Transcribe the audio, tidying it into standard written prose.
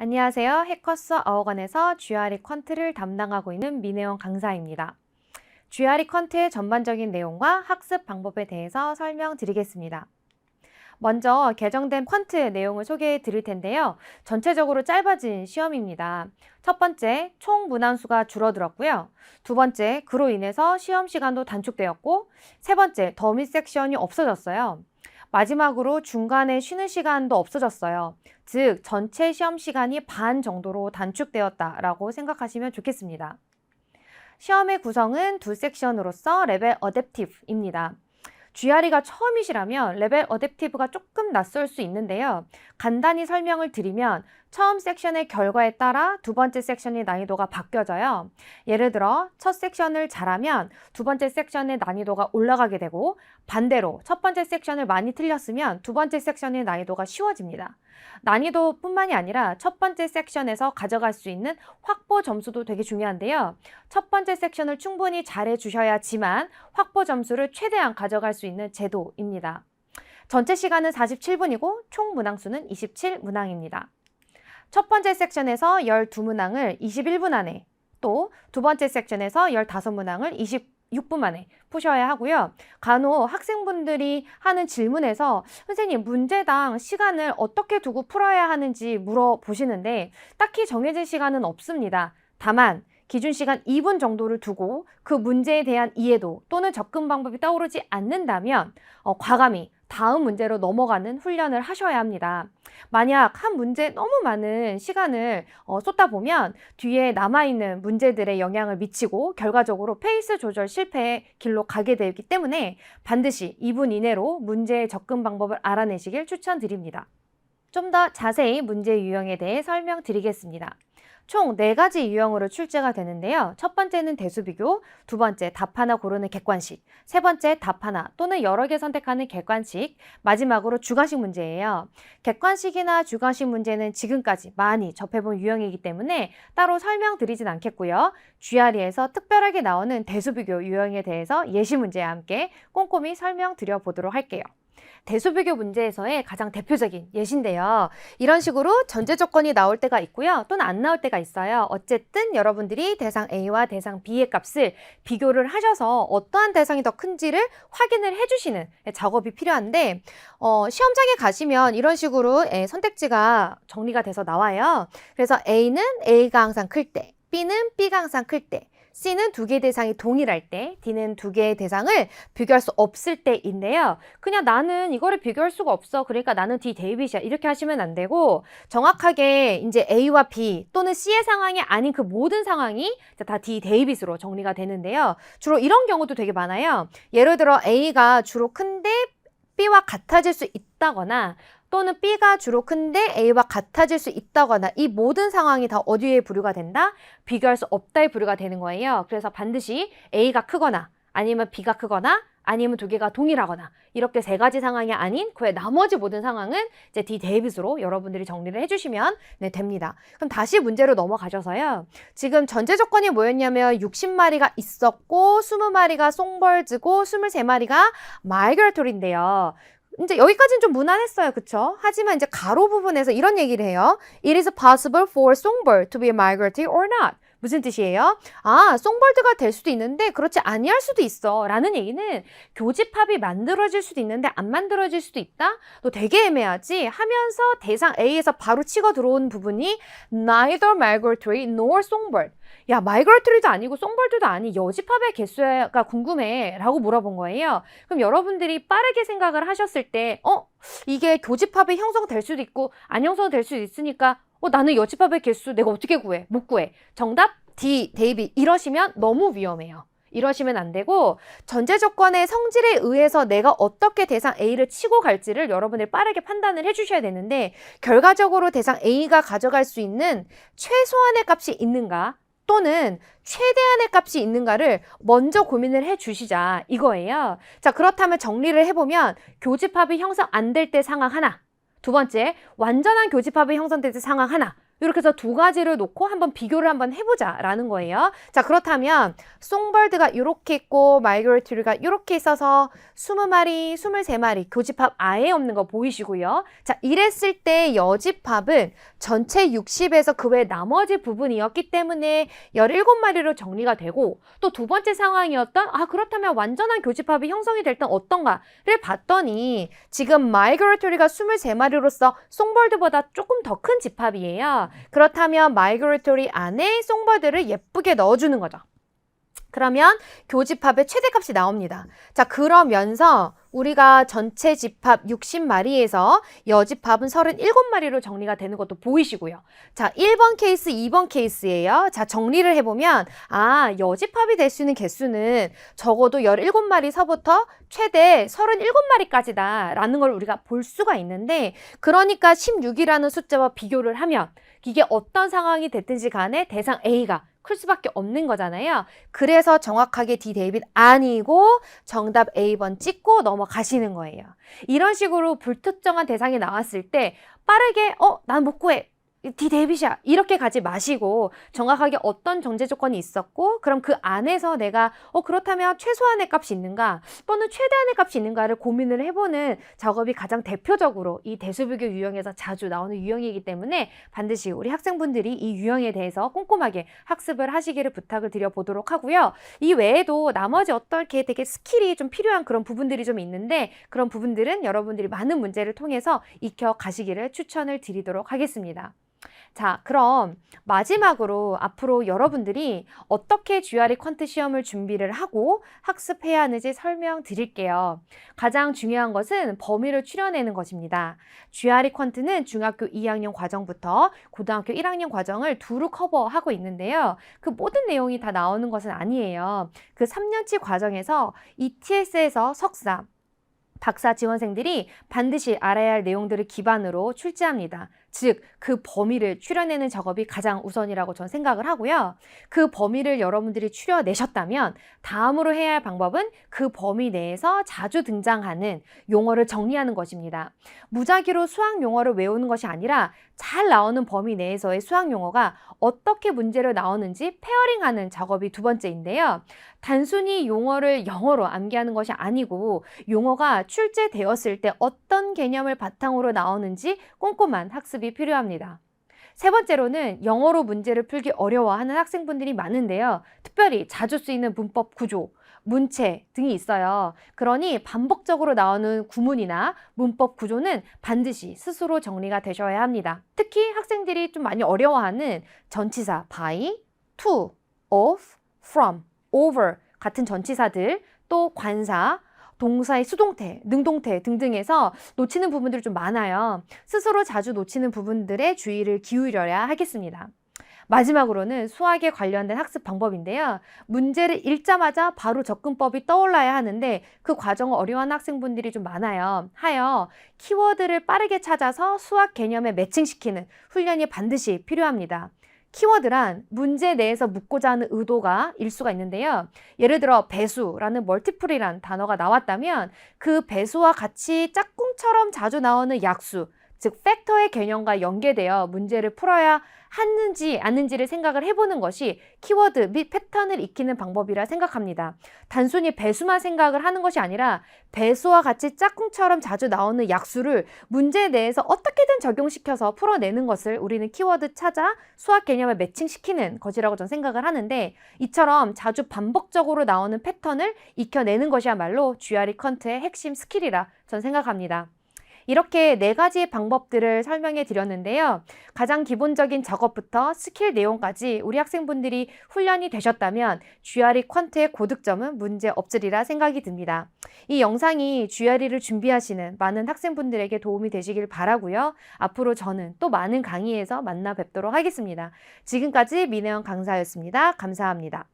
안녕하세요. 해커스 어학원에서 GRE 퀀트를 담당하고 있는 민혜원 강사입니다. GRE 퀀트의 전반적인 내용과 학습 방법에 대해서 설명드리겠습니다. 먼저 개정된 퀀트 내용을 소개해 드릴 텐데요. 전체적으로 짧아진 시험입니다. 첫 번째, 총 문항수가 줄어들었고요. 두 번째, 그로 인해서 시험 시간도 단축되었고, 세 번째, 더미 섹션이 없어졌어요. 마지막으로 중간에 쉬는 시간도 없어졌어요. 즉, 전체 시험 시간이 반 정도로 단축되었다라고 생각하시면 좋겠습니다. 시험의 구성은 두 섹션으로서 레벨 어댑티브입니다. GRE가 처음이시라면 레벨 어댑티브가 조금 낯설 수 있는데요. 간단히 설명을 드리면 처음 섹션의 결과에 따라 두 번째 섹션의 난이도가 바뀌어져요. 예를 들어 첫 섹션을 잘하면 두 번째 섹션의 난이도가 올라가게 되고, 반대로 첫 번째 섹션을 많이 틀렸으면 두 번째 sek션의 난이도가 쉬워집니다. 난이도뿐만이 아니라 첫 번째 섹션에서 가져갈 수 있는 확보 점수도 되게 중요한데요. 첫 번째 섹션을 충분히 잘해 주셔야지만 확보 점수를 최대한 가져갈 수 있는 제도입니다. 전체 시간은 47분이고 총 문항수는 27문항입니다. 첫 번째 섹션에서 12문항을 21분 안에, 또 두 번째 섹션에서 15문항을 26분 만에 푸셔야 하고요. 간혹 학생분들이 하는 질문에서 선생님, 문제당 시간을 어떻게 두고 풀어야 하는지 물어보시는데 딱히 정해진 시간은 없습니다. 다만 기준 시간 2분 정도를 두고 그 문제에 대한 이해도 또는 접근 방법이 떠오르지 않는다면 과감히 다음 문제로 넘어가는 훈련을 하셔야 합니다. 만약 한 문제에 너무 많은 시간을 쏟다 보면 뒤에 남아있는 문제들에 영향을 미치고 결과적으로 페이스 조절 실패의 길로 가게 되기 때문에 반드시 2분 이내로 문제의 접근 방법을 알아내시길 추천드립니다. 좀 더 자세히 문제 유형에 대해 설명드리겠습니다. 총 4가지 유형으로 출제가 되는데요. 첫 번째는 대수비교, 두 번째 답 하나 고르는 객관식, 세 번째 답 하나 또는 여러 개 선택하는 객관식, 마지막으로 주관식 문제예요. 객관식이나 주관식 문제는 지금까지 많이 접해본 유형이기 때문에 따로 설명드리진 않겠고요. GRE에서 특별하게 나오는 대수비교 유형에 대해서 예시 문제와 함께 꼼꼼히 설명드려 보도록 할게요. 대수비교 문제에서의 가장 대표적인 예시인데요. 이런 식으로 전제 조건이 나올 때가 있고요. 또는 안 나올 때가 있어요. 어쨌든 여러분들이 대상 A와 대상 B의 값을 비교를 하셔서 어떠한 대상이 더 큰지를 확인을 해주시는 작업이 필요한데, 시험장에 가시면 이런 식으로 선택지가 정리가 돼서 나와요. 그래서 A는 A가 항상 클 때, B는 B가 항상 클 때, C는 2개의 대상이 동일할 때, D는 2개의 대상을 비교할 수 없을 때인데요. 그냥 나는 이거를 비교할 수가 없어, 그러니까 나는 D 데이빗이야, 이렇게 하시면 안 되고, 정확하게 이제 A와 B 또는 C의 상황이 아닌 그 모든 상황이 다 D 데이빗으로 정리가 되는데요. 주로 이런 경우도 되게 많아요. 예를 들어 A가 주로 큰데 B와 같아질 수 있다거나, 또는 B가 주로 큰데 A와 같아질 수 있다거나, 이 모든 상황이 다 어디에 부류가 된다? 비교할 수 없다에 부류가 되는 거예요. 그래서 반드시 A가 크거나 아니면 B가 크거나 아니면 2개가 동일하거나, 이렇게 3가지 상황이 아닌 그 나머지 모든 상황은 이제 D 데이빗으로 여러분들이 정리를 해주시면 됩니다. 그럼 다시 문제로 넘어가셔서요. 지금 전제 조건이 뭐였냐면 60마리가 있었고 20마리가 송벌즈고 23마리가 마이그레토리인데요. 이제 여기까지는 좀 무난했어요. 그쵸? 하지만 이제 가로 부분에서 이런 얘기를 해요. It is possible for songbird to be migratory or not. 무슨 뜻이에요? 송벌드가 될 수도 있는데 그렇지 아니할 수도 있어 라는 얘기는 교집합이 만들어질 수도 있는데 안 만들어질 수도 있다? 너 되게 애매하지? 하면서 대상 A에서 바로 치고 들어온 부분이 neither migratory nor songbird. 야, 마이그레토리도 아니고 송벌드도 아니, 여집합의 개수가 궁금해 라고 물어본 거예요. 그럼 여러분들이 빠르게 생각을 하셨을 때 이게 교집합이 형성될 수도 있고 안 형성될 수도 있으니까 나는 여집합의 개수 내가 어떻게 구해? 못 구해. 정답 D, 데이빗. 이러시면 너무 위험해요. 이러시면 안 되고, 전제 조건의 성질에 의해서 내가 어떻게 대상 A를 치고 갈지를 여러분들이 빠르게 판단을 해주셔야 되는데, 결과적으로 대상 A가 가져갈 수 있는 최소한의 값이 있는가 또는 최대한의 값이 있는가를 먼저 고민을 해주시자 이거예요. 자, 그렇다면 정리를 해보면 교집합이 형성 안 될 때 상황 하나, 두 번째, 완전한 교집합이 형성될 때 상황 하나, 이렇게 해서 두 가지를 놓고 한번 비교를 한번 해보자라는 거예요. 자, 그렇다면 송버드가 이렇게 있고 마이그레토리가 이렇게 있어서 20마리, 23마리 교집합 아예 없는 거 보이시고요. 자, 이랬을 때 여집합은 전체 60에서 그 외 나머지 부분이었기 때문에 17마리로 정리가 되고, 또 두 번째 상황이었던 그렇다면 완전한 교집합이 형성이 될 땐 어떤가를 봤더니 지금 마이그레토리가 23마리로서 송버드보다 조금 더 큰 집합이에요. 그렇다면 마이그레토리 안에 송버드를 예쁘게 넣어주는 거죠. 그러면 교집합의 최대값이 나옵니다. 자, 그러면서 우리가 전체 집합 60마리에서 여집합은 37마리로 정리가 되는 것도 보이시고요. 자, 1번 케이스, 2번 케이스예요. 자, 정리를 해보면 여집합이 될 수 있는 개수는 적어도 17마리서부터 최대 37마리까지다 라는 걸 우리가 볼 수가 있는데, 그러니까 16이라는 숫자와 비교를 하면 이게 어떤 상황이 됐든지 간에 대상 A가 클 수밖에 없는 거잖아요. 그래서 정확하게 D 데이빗 아니고 정답 A번 찍고 넘어가시는 거예요. 이런 식으로 불특정한 대상이 나왔을 때 빠르게 난 못 구해. D 데이빗이야. 이렇게 가지 마시고 정확하게 어떤 전제 조건이 있었고, 그럼 그 안에서 내가 그렇다면 최소한의 값이 있는가 또는 최대한의 값이 있는가를 고민을 해보는 작업이 가장 대표적으로 이 대수비교 유형에서 자주 나오는 유형이기 때문에 반드시 우리 학생분들이 이 유형에 대해서 꼼꼼하게 학습을 하시기를 부탁을 드려보도록 하고요. 이 외에도 나머지 어떻게 되게 스킬이 좀 필요한 그런 부분들이 좀 있는데, 그런 부분들은 여러분들이 많은 문제를 통해서 익혀 가시기를 추천을 드리도록 하겠습니다. 자, 그럼 마지막으로 앞으로 여러분들이 어떻게 GRE 퀀트 시험을 준비를 하고 학습해야 하는지 설명드릴게요. 가장 중요한 것은 범위를 추려내는 것입니다. GRE 퀀트는 중학교 2학년 과정부터 고등학교 1학년 과정을 두루 커버하고 있는데요. 그 모든 내용이 다 나오는 것은 아니에요. 그 3년치 과정에서 ETS에서 석사, 박사 지원생들이 반드시 알아야 할 내용들을 기반으로 출제합니다. 즉, 그 범위를 추려내는 작업이 가장 우선이라고 저는 생각을 하고요. 그 범위를 여러분들이 추려내셨다면 다음으로 해야 할 방법은 그 범위 내에서 자주 등장하는 용어를 정리하는 것입니다. 무작위로 수학 용어를 외우는 것이 아니라 잘 나오는 범위 내에서의 수학 용어가 어떻게 문제로 나오는지 페어링하는 작업이 두 번째인데요. 단순히 용어를 영어로 암기하는 것이 아니고 용어가 출제되었을 때 어떤 개념을 바탕으로 나오는지 꼼꼼한 학습이 필요합니다. 세 번째로는 영어로 문제를 풀기 어려워하는 학생분들이 많은데요. 특별히 자주 쓰이는 문법 구조, 문체 등이 있어요. 그러니 반복적으로 나오는 구문이나 문법 구조는 반드시 스스로 정리가 되셔야 합니다. 특히 학생들이 좀 많이 어려워하는 전치사 by, to, of, from, over 같은 전치사들, 또 관사, 동사의 수동태, 능동태 등등에서 놓치는 부분들이 좀 많아요. 스스로 자주 놓치는 부분들에 주의를 기울여야 하겠습니다. 마지막으로는 수학에 관련된 학습 방법인데요. 문제를 읽자마자 바로 접근법이 떠올라야 하는데 그 과정을 어려워하는 학생분들이 좀 많아요. 하여 키워드를 빠르게 찾아서 수학 개념에 매칭시키는 훈련이 반드시 필요합니다. 키워드란 문제 내에서 묻고자 하는 의도가 일 수가 있는데요. 예를 들어 배수라는 멀티플이라는 단어가 나왔다면 그 배수와 같이 짝꿍처럼 자주 나오는 약수, 즉 팩터의 개념과 연계되어 문제를 풀어야 하는지 아닌지를 생각을 해보는 것이 키워드 및 패턴을 익히는 방법이라 생각합니다. 단순히 배수만 생각을 하는 것이 아니라 배수와 같이 짝꿍처럼 자주 나오는 약수를 문제 내에서 어떻게든 적용시켜서 풀어내는 것을 우리는 키워드 찾아 수학 개념에 매칭시키는 것이라고 저는 생각을 하는데, 이처럼 자주 반복적으로 나오는 패턴을 익혀내는 것이야말로 GRE 퀀트의 핵심 스킬이라 저는 생각합니다. 이렇게 네 가지의 방법들을 설명해 드렸는데요. 가장 기본적인 작업부터 스킬 내용까지 우리 학생분들이 훈련이 되셨다면 GRE 퀀트의 고득점은 문제 없으리라 생각이 듭니다. 이 영상이 GRE를 준비하시는 많은 학생분들에게 도움이 되시길 바라고요. 앞으로 저는 또 많은 강의에서 만나 뵙도록 하겠습니다. 지금까지 민혜원 강사였습니다. 감사합니다.